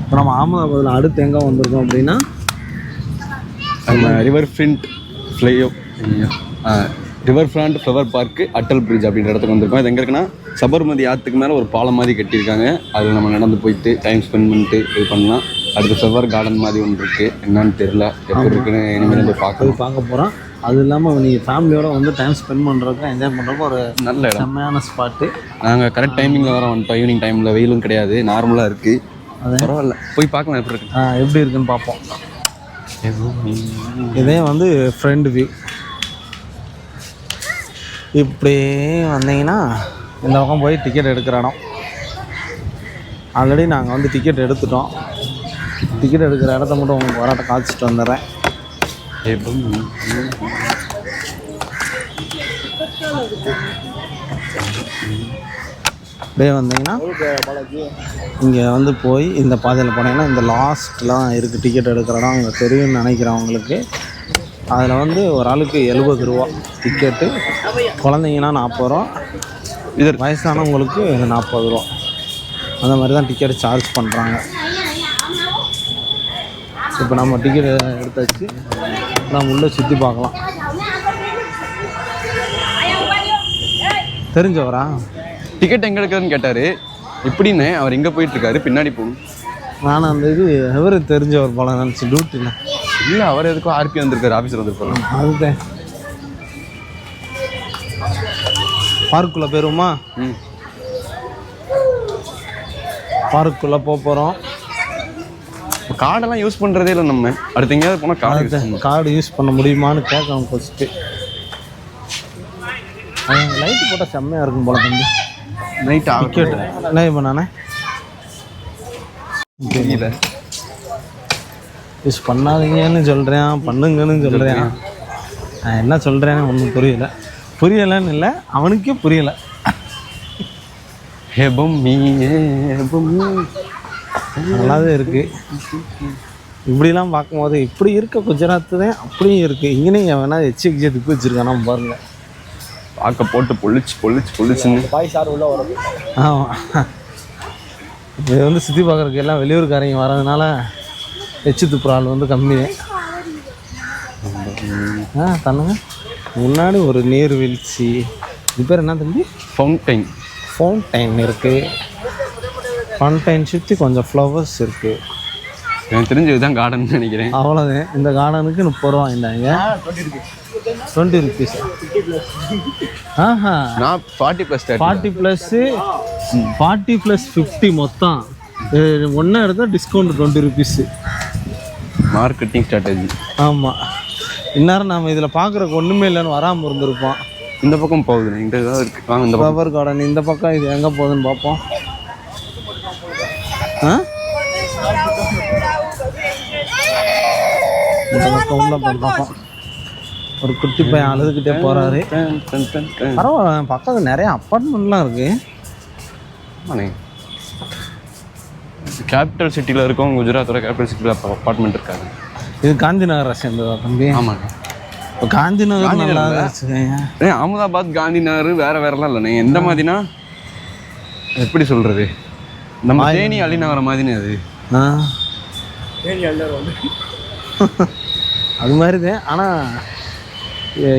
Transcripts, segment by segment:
இப்போ நம்ம அகமதாபாத்தில் அடுத்து எங்கே வந்திருக்கோம் அப்படின்னா நம்ம river front flower park Atal bridge அப்படின்ற இடத்துக்கு வந்திருக்கோம். இது எங்கே இருக்குன்னா சபர்மதி ஆற்றுக்கு மேலே ஒரு பாலம் மாதிரி கட்டியிருக்காங்க. அதில் நம்ம நடந்து போயிட்டு டைம் ஸ்பெண்ட் பண்ணிட்டு இது பண்ணலாம். அடுத்து ஃப்ளவர் கார்டன் மாதிரி ஒன்று இருக்குது, என்னன்னு தெரியல எப்படி இருக்குன்னு இனிமேல் போய் பார்க்க போகிறோம். அது இல்லாமல் நீங்கள் ஃபேமிலியோடு வந்து டைம் ஸ்பெண்ட் பண்ணுறதுக்கு என்ஜாய் பண்ணுறதுக்கு ஒரு நல்ல இடம், செம்மையான ஸ்பாட்டு. நாங்கள் கரெக்ட் டைமிங்கில் வர வந்துட்டோம். ஈவினிங் டைமில் வெயிலும் கிடையாது, நார்மலாக இருக்குது. அது பரவாயில்ல, போய் பார்க்கலாம் எப்படி இருக்கு எப்படி இருக்குன்னு பார்ப்போம். இதே வந்து ஃப்ரண்ட் வியூ. இப்படி வந்தீங்கன்னா இந்த பக்கம் போய் டிக்கெட் எடுக்கிற இடம். ஆல்ரெடி நாங்கள் வந்து டிக்கெட் எடுத்துட்டோம். டிக்கெட் எடுக்கிற இடத்த மட்டும் உங்களுக்கு வராட்ட காய்ச்சிட்டு வந்துடுறேன். அப்படியே வந்தீங்கன்னா இங்கே வந்து போய் இந்த பாதையில் போனீங்கன்னா இந்த லாஸ்ட்லாம் இருக்குது டிக்கெட் எடுக்கிற இடம். அங்கே தெரியும்னு நினைக்கிறவங்களுக்கு அதில் வந்து ஒரு ஆளுக்கு 70 ரூபா டிக்கெட்டு, குழந்தைங்கன்னா 40 ரூபா, இது வயசானவங்களுக்கு 40 ரூபா. அந்த மாதிரி தான் டிக்கெட் சார்ஜ் பண்ணுறாங்க. இப்போ நம்ம டிக்கெட் எடுத்தாச்சு, நம்ம உள்ளே சுற்றி பார்க்கலாம். தெரிஞ்சவரா? டிக்கெட் எங்கே எடுக்கிறதுன்னு கேட்டார். எப்படின்னு அவர் எங்கே போயிட்டுருக்காரு, பின்னாடி போகணும். நான் அந்த இது எவரு தெரிஞ்சவர் போல நினச்சி டியூட்டியில். இல்லை, அவர் எதுக்கும் ஆர்பி வந்திருக்காரு, ஆஃபீஸர் வந்திருப்பாரு. அதுதான் பார்க்குள்ளே போயிருவோமா? பார்க்குள்ளே போகிறோம். கார்டெல்லாம் யூஸ் பண்ணுறதே இல்லை நம்ம. அடுத்து எங்கேயாவது போனால் கார்டு யூஸ் பண்ண முடியுமான்னு கேட்கணும் ஃபஸ்ட்டு. லைட்டு போட்டால் செம்மையாக இருக்கும் போல தம்பி. நைட் டிக்கெட் என்ன பண்ணானே தெரியல. யூஸ் பண்ணாதீங்கன்னு சொல்கிறேன், பண்ணுங்கன்னு சொல்கிறேன். நான் என்ன சொல்கிறேன்னு ஒன்றும் புரியலைன்னு இல்லை, அவனுக்கே புரியலை. நல்லாவே இருக்குது. இப்படிலாம் பார்க்கும்போது இப்படி இருக்க குஜராத்து தான் அப்படியும் இருக்குது. இங்கேயும் வேணா எச்சி துப்பி வச்சுருக்கான். நம்ம பாருங்கள், பார்க்க போட்டு பொழிச்சுன்னு பாய்சார் உள்ள வரும். ஆமாம், இது வந்து சுற்றி பார்க்குறதுக்கு எல்லாம் வெளியூர்காரங்க வர்றதுனால எச்சி துப்புற ஆள் வந்து கம்மி தான். தண்ணுங்க முன்னாடி ஒரு நீர்வீழ்ச்சி. இது பேர் என்ன தம்பி? ஃபவுண்டைன் இருக்குது. ஃபவுண்டைன் சுற்றி கொஞ்சம் ஃப்ளவர்ஸ் இருக்குது. எனக்கு தெரிஞ்சு இதுதான் கார்டன் நினைக்கிறேன். அவ்வளோதான். இந்த கார்டனுக்கு 30 ரூபா வாங்கிட்டாங்க. 20 ருபீஸ். நான் 40 + 50 மொத்தம் ஒன்றா எடுத்தால் டிஸ்கவுண்ட் 20 ருபீஸு. Marketing strategy. ஆமாம், இந்நேரம் நம்ம இதில் பார்க்குறக்கு ஒன்றுமே இல்லைன்னு வராமல் இருந்திருப்போம். இந்த பக்கம் போகுது, இந்த ஏதாவது இருக்குது. வாங்க, இந்த ஃப்ளவர் கார்டன் இந்த பக்கம். இது எங்கே போகுதுன்னு பார்ப்போம். இந்த பக்கம் உள்ள பார்ப்போம். ஒரு குட்டி பையன் அழுதுகிட்டே போகிறாரு. பரவாயில்ல, பக்கத்தில் நிறைய அப்பார்ட்மெண்ட்லாம் இருக்குது. கேபிட்டல் சிட்டியில் இருக்கோம், குஜராத்தோட கேபிட்டல் சிட்டியில் அப்பார்ட்மெண்ட் இருக்காது. இது காந்தி நகரை சேர்ந்ததா தம்பி? ஆமாங்க. இப்போ காந்தி நகர் நல்லா அகமதாபாத் காந்தி நகர் வேறலாம் இல்லைண்ணே. எந்த மாதிரினா எப்படி சொல்கிறது, நம்ம தேனி அலிநகரம் மாதிரினே. அது தேனி அலிநகரம் வந்து அது மாதிரி தான். ஆனால்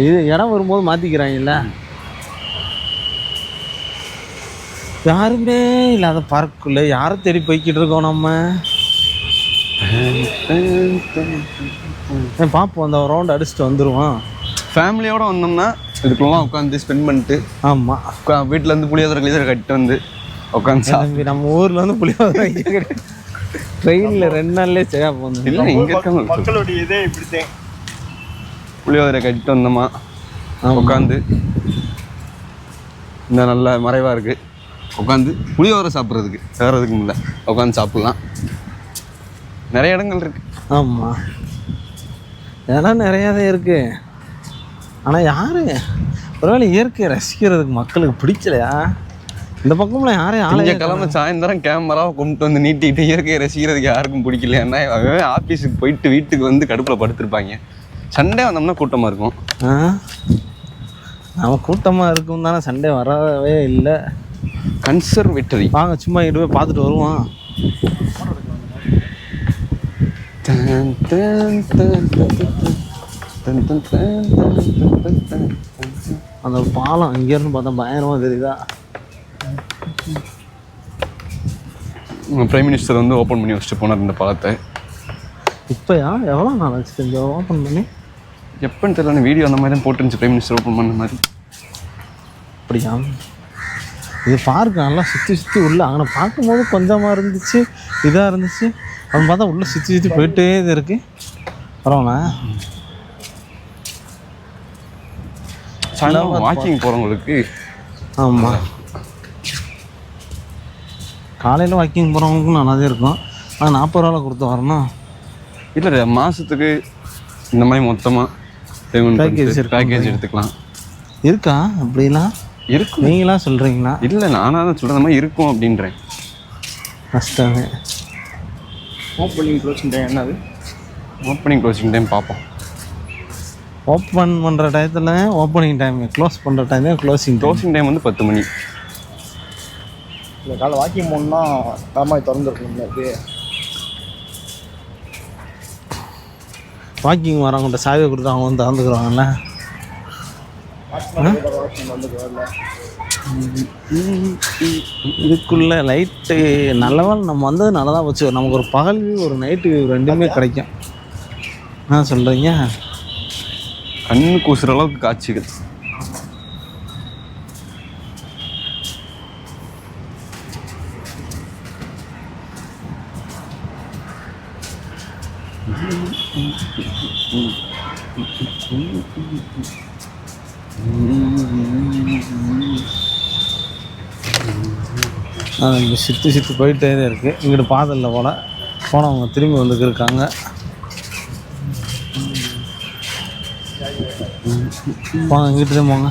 இது இடம் வரும்போது மாற்றிக்கிறாங்கல்ல. யாருமே இல்லாத பார்க்குள்ளே யாரை தேடி போய்கிட்டு இருக்கோம் நம்ம. பார்ப்போம், அந்த ரவுண்ட் அடிச்சுட்டு வந்துடுவோம். ஃபேமிலியோடு வந்தோம்னா இதுக்குலாம் உட்காந்து ஸ்பெண்ட் பண்ணிட்டு. ஆமாம், வீட்டிலேருந்து புளியோதரை கட்டிட்டு வந்து உட்காந்து. நம்ம ஊரில் வந்து புளியோதரை ட்ரெயினில் 2 நாள்லேயே சரியாக போகணும். இல்லை, இங்கே இருக்காங்க மக்களுடைய இதே இப்படித்தான். புளியோதரை கட்டிட்டு வந்தோமா உட்காந்து, இந்த நல்ல மறைவாக இருக்குது, உட்காந்து புளியோதரை சாப்பிட்றதுக்கு வேறு எதுக்கும் இல்லை, உட்காந்து சாப்பிட்லாம். நிறைய இடங்கள் இருக்குது. ஆமாம், இதெல்லாம் நிறையாதான் இருக்குது. ஆனால் யார் ஒருவேளை இயற்கையை ரசிக்கிறதுக்கு மக்களுக்கு பிடிக்கலையா? இந்த பக்கம்லாம் யாரையும் கிழமை சாயந்தரம் கேமராவை கொண்டு வந்து நீட்டிக்கிட்டு இயற்கையை ரசிக்கிறதுக்கு யாருக்கும் பிடிக்கல. ஏன்னா ஆஃபீஸுக்கு போயிட்டு வீட்டுக்கு வந்து கடுப்பில் படுத்திருப்பாங்க. சண்டே வந்தோம்னா கூட்டமாக இருக்கும். நம்ம கூட்டமாக இருக்கும் தானே, சண்டே வரவே இல்லை. கன்சர்வேட்டரி. வாங்க சும்மா இட்டு போய் பார்த்துட்டு வருவோம். அந்த பாலம் இங்கேருந்து பார்த்தா பயங்கரமாக தெரியுதா? பிரைம் மினிஸ்டர் வந்து ஓப்பன் பண்ணி வச்சுட்டு போனார் இந்த பாலத்தை. இப்போயா எவ்வளோ நாள் ஆச்சு கொஞ்சம் ஓப்பன் பண்ணி? எப்போன்னு தெரியல, வீடியோ அந்த மாதிரி தான் போட்டுருந்துச்சு பிரைம் மினிஸ்டர் ஓப்பன் பண்ண மாதிரி. அப்படியா? இது பார்க்க நல்லா சுற்றி சுற்றி உள்ள அங்கே பார்க்கும்போது கொஞ்சமாக இருந்துச்சு, இதாக இருந்துச்சு. அவன் பார்த்தா உள்ளே சுற்றி சுற்றி போயிட்டே இது இருக்குது. பரவாயில்ல. வாக்கிங் போகிறவங்களுக்கு ஆமாம், காலையில் வாக்கிங் போகிறவங்களுக்கும் நல்லாவே இருக்கும். ஆனால் 40 ரூபாவில் கொடுத்து வரணும். இல்லை, மாதத்துக்கு இந்த மாதிரி மொத்தமாக பேக்கேஜ் எடுத்துக்கலாம். இருக்கா அப்படிலாம்? இருக்கும். நீங்களாம் சொல்கிறீங்களா? இல்லை, நானாக தான் சொல்கிறேன், மாதிரி இருக்கும் அப்படின்றேன். கஷ்டமே. ஓப்பனிங் க்ளோசிங் டைம் என்னது? ஓப்பனிங் க்ளோசிங் டைம் பார்ப்போம். ஓப்பன் பண்ணுற டயத்தில் ஓப்பனிங் டைம், க்ளோஸ் பண்ணுற டைம் க்ளோசிங் டைம் வந்து 10 மணி. இந்த காலை வாக்கிங் போகணுன்னா தாமாய் திறந்துருக்கணும். அப்படியே வாக்கிங் வரவங்கள்ட்ட சாவியை கொடுத்து அவங்க வந்து திறந்துக்குறாங்கல்ல. இதுக்குள்ள லைட்டு நல்லவாள் நம்ம வந்தது நல்லா தான் வச்சு, நமக்கு ஒரு பகல் வியூ ஒரு நைட்டு வியூ ரெண்டுமே கிடைக்கும். என்ன சொல்கிறீங்க? கண்ணு கூசுற அளவுக்கு காட்சிகள். சுற்றி சுற்றி போயிட்டே தான் இருக்குது. இங்கிட்டு பாதலில் போனவங்க திரும்பி வந்துக்கு இருக்காங்க. போங்க, இங்கிட்டு தான் போங்க.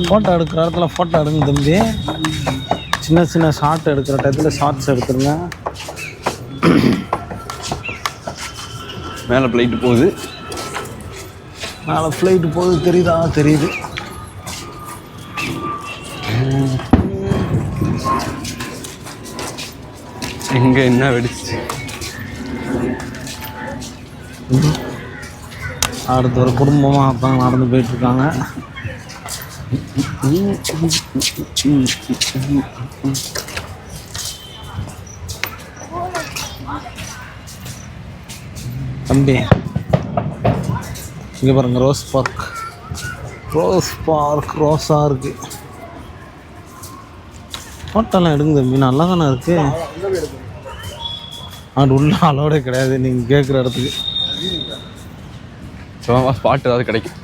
ஃபோட்டோ எடுக்கிற இடத்துல ஃபோட்டோ எடுங்க தம்பி. சின்ன சின்ன ஷார்ட் எடுக்கிற டயத்தில் ஷார்ட்ஸ் எடுத்துருங்க. மேலே ஃப்ளைட்டு போகுது. மேலே ஃப்ளைட்டு போகுது, தெரியுதா? தெரியுது. எங்கே என்ன வெடிச்சு? அடுத்து ஒரு குடும்பமாக அப்போ நடந்து போயிட்டுருக்காங்க. தம்பி இங்கே பாருங்க, ரோஸ் பார்க் ரோஸாக இருக்குது. ஃபோட்டோலாம் எடுங்க தம்பி, நல்லா தானே இருக்குது. அது உள்ள அளவோட கிடையாது நீங்கள் கேட்குற இடத்துக்கு. ஸ்பாட் ஏதாவது கிடைக்கும்.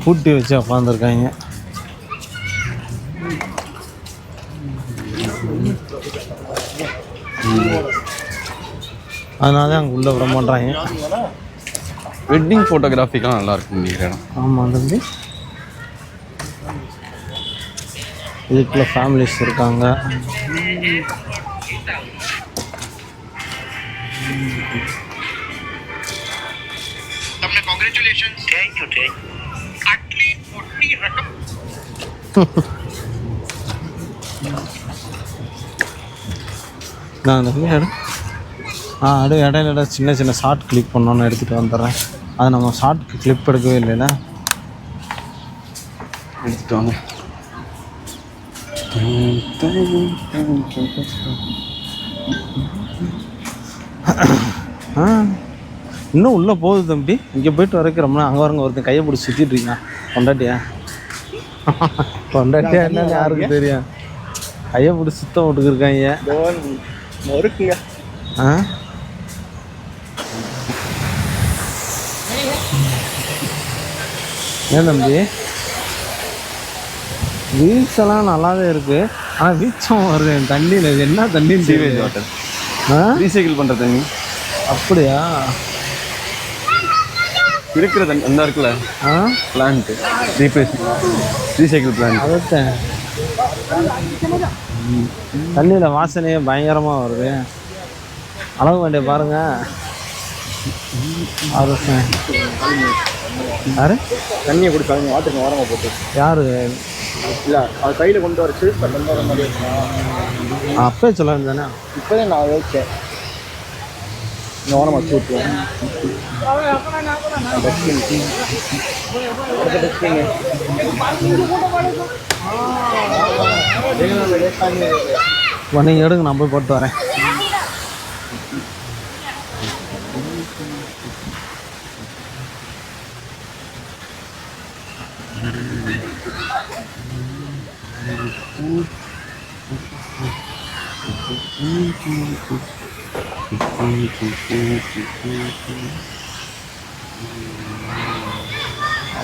பூட்டி வச்சு உட்காந்துருக்காங்க. அதனால தான் அங்கே உள்ளே விட மாட்டாங்க. வெட்டிங் ஃபோட்டோகிராஃபிக்கெலாம் நல்லா இருக்கும் நினைக்கிறேன். ஆமாம் தம்பி, இதுக்குள்ள ஃபேமிலிஸ் இருக்காங்க. நான் அந்த இடையில சின்ன சின்ன ஷார்ட் கிளிக் பண்ணோன்னு எடுத்துகிட்டு வந்துடுறேன். அது நம்ம ஷார்ட் கிளிப் எடுக்கவே இல்லைல்ல. எடுத்துகிட்டு வாங்க. இன்னும் உள்ளே போகுது தம்பி. இங்கே போயிட்டு வரைக்கிறோம்னா அங்கே வரங்க ஒருத்தன் கையை பிடிச்சி சுற்றிட்டு இருக்கான். பொண்டாட்டியா என்னன்னு யாருக்கு தெரியும்? கையை பிடிச்சி சுத்தம் விட்டுக்கிருக்காங்க. இருக்குங்க. ஏன் தம்பி, வீல்ஸ் எல்லாம் நல்லாவே இருக்குது. ஆனால் வீச்சம் வருது தண்ணியில். இது என்ன தண்ணி? Sewage water. ரீசைக்கிள் பண்ணுற தண்ணி. அப்படியா? இருக்கிற தண்ணி அந்த இருக்குல்ல பிளான்ட்டு ரீசைக்கிள் பிளான்ட். அதான் தண்ணியில் வாசனையே பயங்கரமாக வருது. அளவு வேண்டிய பாருங்க. யாரு தண்ணியை குடிச்சு அவங்க வாட்டருக்கு ஓரமாக போட்டு யாரு இல்லை அது கையில் கொண்டு வர சிறுப்பை கொண்டு வர மாதிரி அப்பே சொல்ல வேண்டியதானே. இப்போதே நான் யோசிச்சேன் இந்த ஓரமாக வச்சு விட்டுருவேன். இப்போ நீங்கள் எடுங்க, நான் போய் போட்டு வரேன்.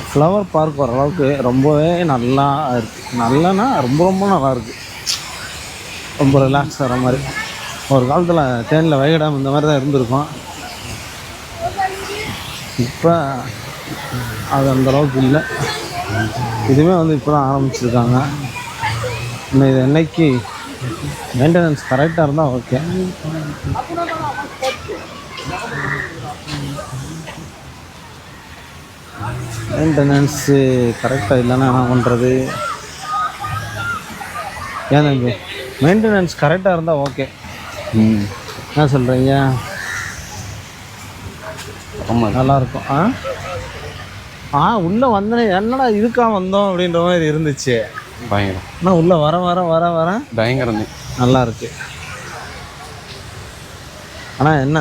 ஃப்ளவர் பார்க் ஓரளவுக்கு ரொம்பவே நல்லா இருக்குது. நல்லன்னா ரொம்ப ரொம்ப நல்லா இருக்குது. ரொம்ப ரிலாக்ஸ் ஆகிற மாதிரி. ஒரு காலத்தில் தேனில் வைகடாம் இந்த மாதிரி தான் இருந்திருக்கும். இப்போ அது அந்தளவுக்கு இல்லை. இதுவுமே வந்து இப்போ தான் ஆரம்பிச்சிருக்காங்க. இன்னும் இது என்னைக்கு மெயின்டெனன்ஸ் கரெக்டாக இருந்தால் ஓகே. மெயின்டெனன்ஸு கரெக்டாக இல்லைன்னா என்ன பண்ணுறது? ஏன் தம்பி, மெயின்டெனன்ஸ் கரெக்டாக இருந்தால் ஓகே. என்ன சொல்கிறீங்க? ஆமாம், நல்லாயிருக்கும். உள்ளே வந்தனே என்னடா இதுக்காக வந்தோம் அப்படின்ற மாதிரி இருந்துச்சு. பயங்கரம். ஆனால் உள்ளே வர வர வர வர பயங்கரம் நல்லா இருக்கு. ஆனால் என்ன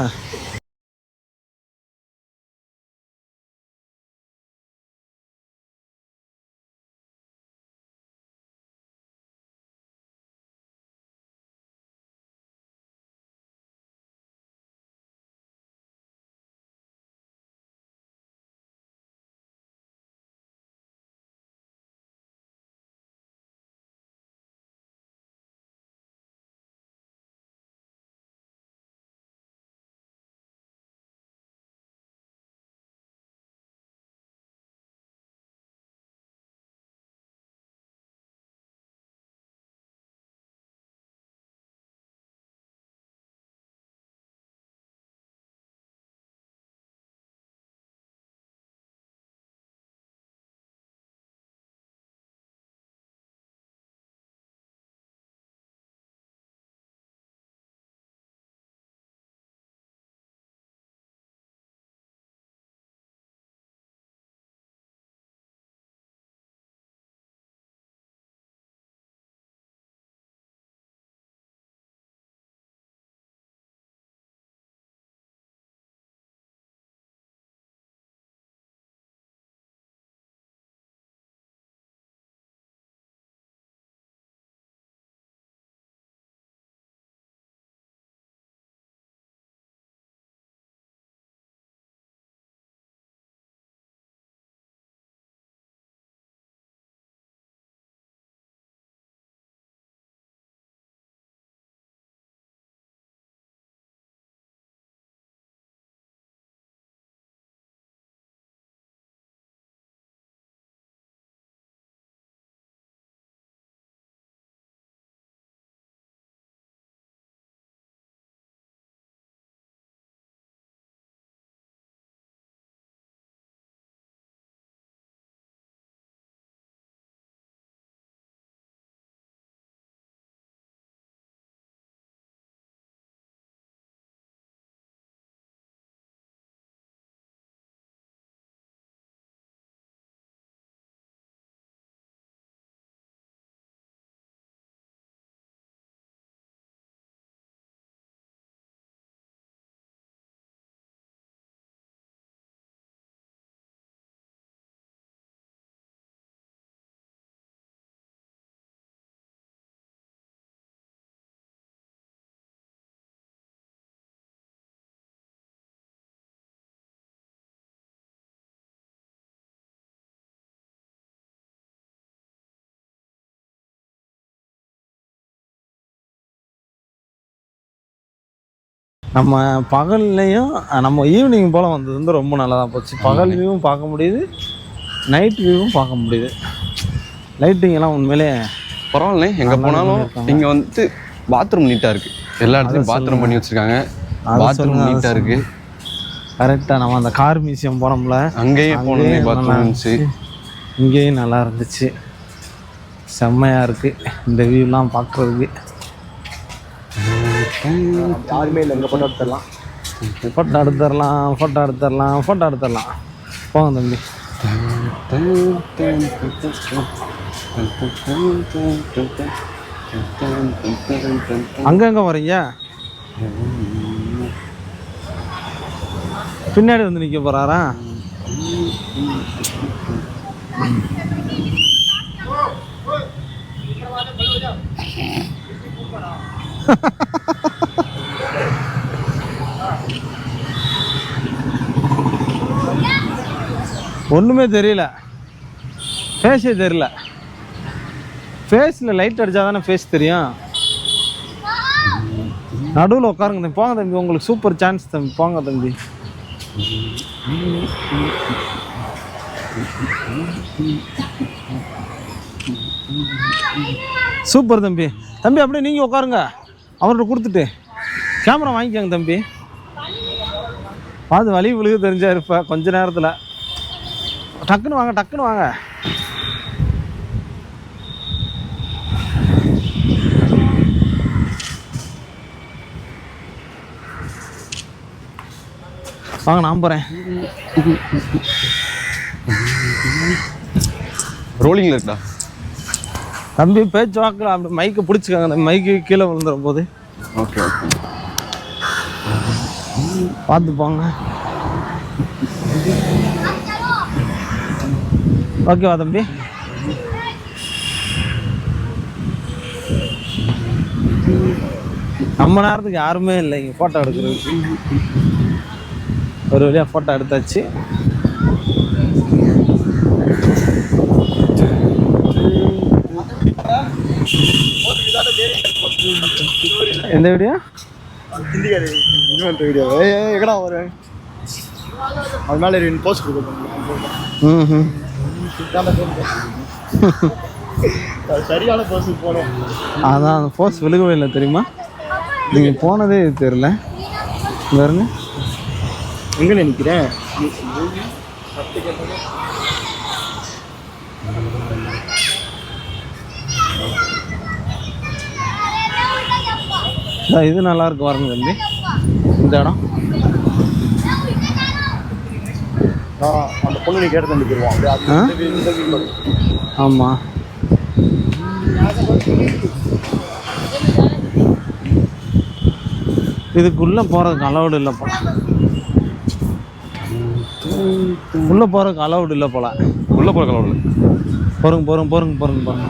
நம்ம பகல்லையும் நம்ம ஈவினிங் போல் வந்தது வந்து ரொம்ப நல்லா தான் போச்சு. பகல் வியூவும் பார்க்க முடியுது, நைட் வியூவும் பார்க்க முடியுது. லைட்டிங்கெல்லாம் உண்மையிலே பரவாயில்ல, எங்கே போனாலும் இங்கே வந்துட்டு பாத்ரூம் நீட்டாக இருக்குது. எல்லா இடத்துலையும் பாத்ரூம் பண்ணி வச்சுருக்காங்க. பாத்ரூம் நீட்டாக இருக்குது. கரெக்டாக நம்ம அந்த கார் மியூசியம் போனோம்ல, அங்கேயும் போனோமே பாத்ரூம் இருந்துச்சு. இங்கேயும் நல்லா இருந்துச்சு. செம்மையாக இருக்குது இந்த வியூலாம் பார்க்குறதுக்கு. யாருமே இல்லை, எங்கே போட்டோ எடுத்துடலாம். ஃபோட்டோ எடுத்துடலாம். போங்க தம்பி. அங்கங்க வரீங்க? பின்னாடி வந்து நிற்க போகிறாரா? ஒன்றுமே தெரியல, ஃபேஸே தெரியல. ஃபேஸில் லைட் அடித்தா தானே ஃபேஸ் தெரியும். நடுவில் உட்காருங்க தம்பி. போங்க தம்பி, உங்களுக்கு சூப்பர் சான்ஸ் தம்பி. போங்க தம்பி. சூப்பர் தம்பி. தம்பி அப்படியே நீங்கள் உட்காருங்க, அவர்கிட்ட கொடுத்துட்டு கேமரா வாங்கிக்கோங்க தம்பி. பார்த்து வலி விழுக தெரிஞ்சா இருப்ப கொஞ்ச நேரத்தில். டக்குன்னு வாங்க. வாங்க, நான் போகிறேன். ரோலிங்கில் இருக்கா தம்பி? பேச்சு வாக்கில் அப்படி மைக்கை பிடிச்சிக்காங்க. அந்த மைக்கு கீழே விழுந்துற போது. ஓகே பார்த்து போங்க. ஓகேவா தம்பி? நம்ம நேரத்துக்கு யாருமே இல்லை இங்கே ஃபோட்டோ எடுக்கிறதுக்கு. ஒரு வழியாக ஃபோட்டோ எடுத்தாச்சு. எந்த வீடியோ? வீடியோ எங்கடா வரும்? அது மேலே போஸ்ட் கொடுக்கணும். சரியான போஸ்ட் போனோம். அதான் அந்த போஸ்ட் விழுகவே இல்லை தெரியுமா? நீங்கள் போனதே தெரியல. பாருங்க எங்கே நினைக்கிறேன். இது நல்லா இருக்கு பாருங்க தம்பி. இந்த இடம் அந்த பொண்ணு நீ கேட்டு தம்பி போயிடுவோம். ஆமாம். இதுக்குள்ளே போகிறதுக்கு அலவுடு இல்லை போல. உள்ளே போகிறதுக்கு அலவுடு இல்லை போல. உள்ளே போகிற கலவுல போருங்க.